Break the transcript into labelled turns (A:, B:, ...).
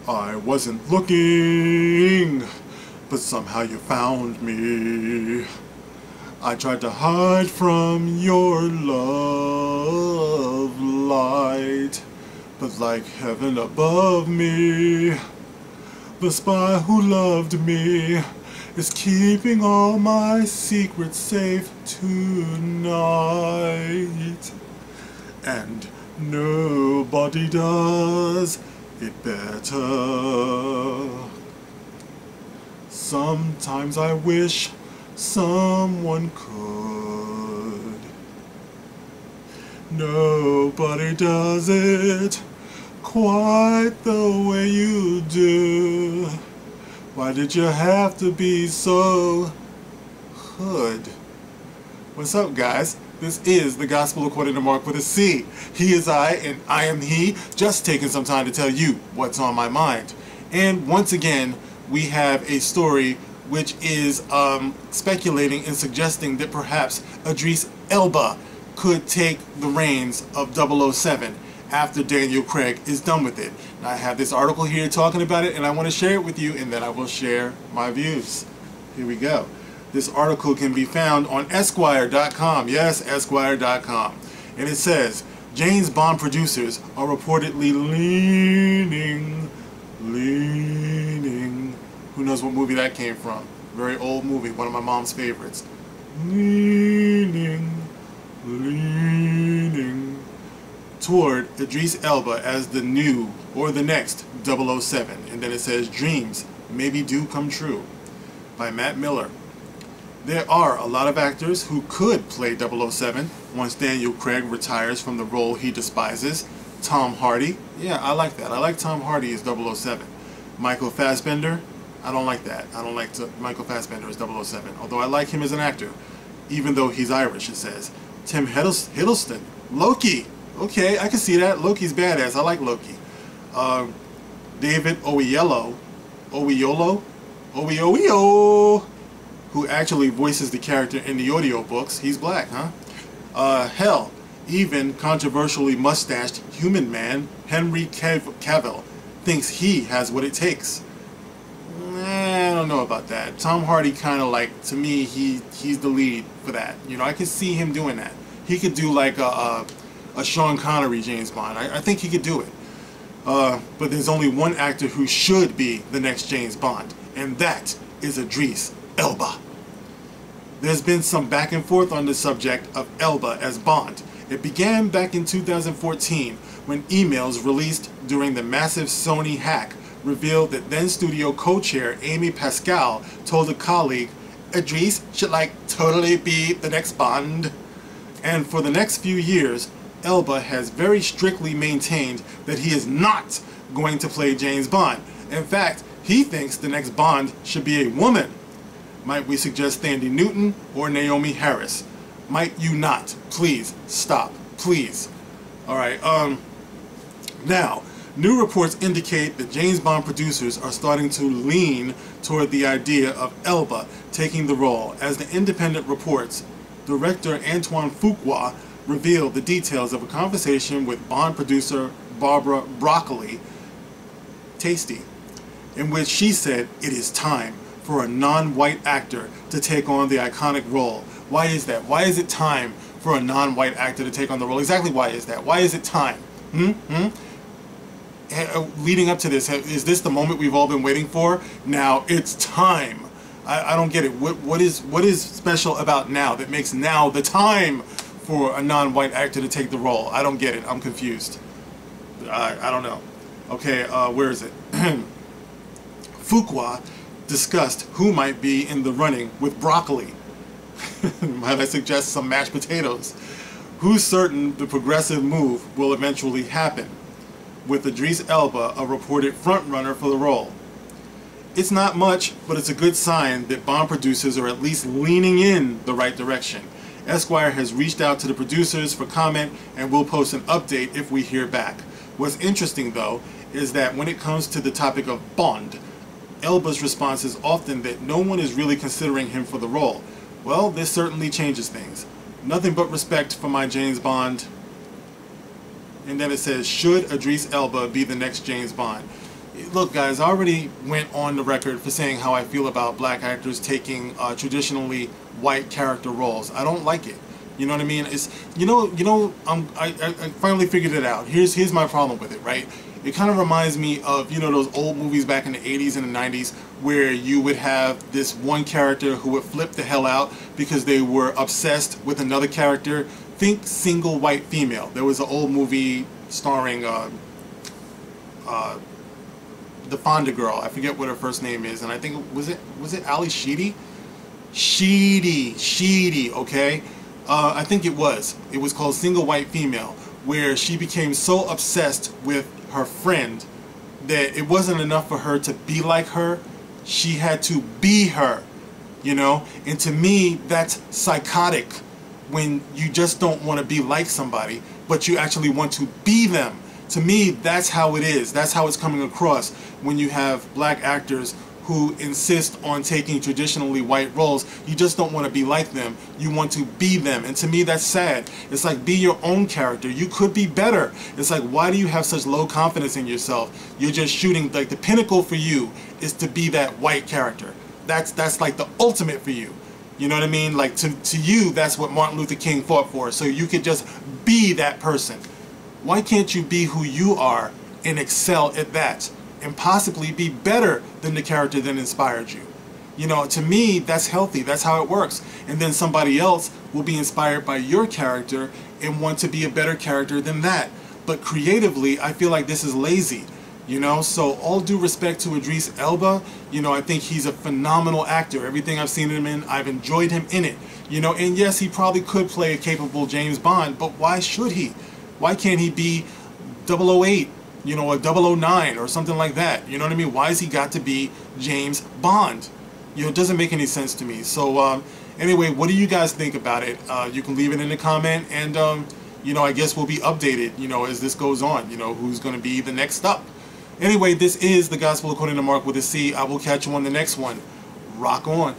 A: I wasn't looking, but somehow you found me. I tried to hide from your love light, but like heaven above me, the spy who loved me is keeping all my secrets safe tonight. And nobody does it better. Sometimes I wish someone could. Nobody does it quite the way you do. Why did you have to be so hood? What's up, guys? This is the Gospel According to Mark with a C. He is I, and I am he, just taking some time to tell you what's on my mind. And once again, we have a story which is speculating and suggesting that perhaps Idris Elba could take the reins of 007 after Daniel Craig is done with it. Now, I have this article here talking about it, and I want to share it with you, and then I will share my views. Here we go. This article can be found on Esquire.com. Yes, Esquire.com. And it says, James Bond producers are reportedly leaning. Who knows what movie that came from? Very old movie, one of my mom's favorites. Leaning toward Idris Elba as the new or the next 007. And then it says, dreams maybe do come true, by Matt Miller. There are a lot of actors who could play 007 once Daniel Craig retires from the role he despises. Tom Hardy, yeah, I like that. I like Tom Hardy as 007. Michael Fassbender, I don't like that. I don't like Michael Fassbender as 007, although I like him as an actor, even though he's Irish, it says. Tim Hiddleston, Loki, okay, I can see that. Loki's badass. I like Loki. David Oyelowo, who actually voices the character in the audiobooks. He's black, huh? Hell, even controversially mustached human man Henry Cavill thinks he has what it takes. I don't know about that. Tom Hardy kind of like, to me, he's the lead for that. You know, I could see him doing that. He could do like a Sean Connery James Bond. I think he could do it. But there's only one actor who should be the next James Bond, and that is Idris Elba. There's been some back and forth on the subject of Elba as Bond. It began back in 2014 when emails released during the massive Sony hack revealed that then studio co-chair Amy Pascal told a colleague Idris should like totally be the next Bond. And for the next few years, Elba has very strictly maintained that he is not going to play James Bond. In fact, he thinks the next Bond should be a woman. Might we suggest Thandie Newton or Naomi Harris? Might you not? Please, stop. Please. Alright, now, new reports indicate that James Bond producers are starting to lean toward the idea of Elba taking the role. As the Independent reports, director Antoine Fuqua revealed the details of a conversation with Bond producer Barbara Broccoli, Tasty, in which she said it is time for a non-white actor to take on the iconic role. Why is that? Why is it time for a non-white actor to take on the role? Exactly why is that? Why is it time? Leading up to this, is this the moment we've all been waiting for? Now it's time. I don't get it. What is special about now that makes now the time for a non-white actor to take the role? I don't get it. I'm confused. I don't know. Okay, where is it? Fuqua discussed who might be in the running with Broccoli. Might I suggest some mashed potatoes? Who's certain the progressive move will eventually happen, with Idris Elba a reported frontrunner for the role. It's not much, but it's a good sign that Bond producers are at least leaning in the right direction. Esquire has reached out to the producers for comment, and we'll post an update if we hear back. What's interesting, though, is that when it comes to the topic of Bond, Elba's response is often that no one is really considering him for the role. Well, this certainly changes things. Nothing but respect for my James Bond. And then it says, should Idris Elba be the next James Bond? Look, guys, I already went on the record for saying how I feel about black actors taking traditionally white character roles. I don't like it. You know what I mean? It's I finally figured it out. Here's my problem with it, right? It kind of reminds me of, you know, those old movies back in the 80s and the 90s where you would have this one character who would flip the hell out because they were obsessed with another character. Think Single White Female. There was an old movie starring the Fonda girl. I forget what her first name is, and I think was it Ali Sheedy? Sheedy, okay? I think it was. It was called Single White Female, where she became so obsessed with her friend that it wasn't enough for her to be like her. She had to be her, you know? And to me, that's psychotic when you just don't want to be like somebody, but you actually want to be them. To me, that's how it is. That's how it's coming across when you have black actors who insist on taking traditionally white roles. You just don't want to be like them. You want to be them. And to me, that's sad. It's like, be your own character. You could be better. It's like, why do you have such low confidence in yourself? You're just shooting, like, the pinnacle for you is to be that white character. That's like the ultimate for you. You know what I mean? Like, to you, that's what Martin Luther King fought for. So you could just be that person. Why can't you be who you are and excel at that? And possibly be better than the character that inspired you. You know, to me, that's healthy. That's how it works. And then somebody else will be inspired by your character and want to be a better character than that. But creatively, I feel like this is lazy. You know, so all due respect to Idris Elba, you know, I think he's a phenomenal actor. Everything I've seen him in, I've enjoyed him in it. You know, and yes, he probably could play a capable James Bond, but why should he? Why can't he be 008? You know, a 009 or something like that. You know what I mean? Why has he got to be James Bond? You know, it doesn't make any sense to me. So, anyway, what do you guys think about it? You can leave it in the comment, and, you know, I guess we'll be updated, you know, as this goes on, you know, who's going to be the next up. Anyway, this is The Gospel According to Mark with a C. I will catch you on the next one. Rock on.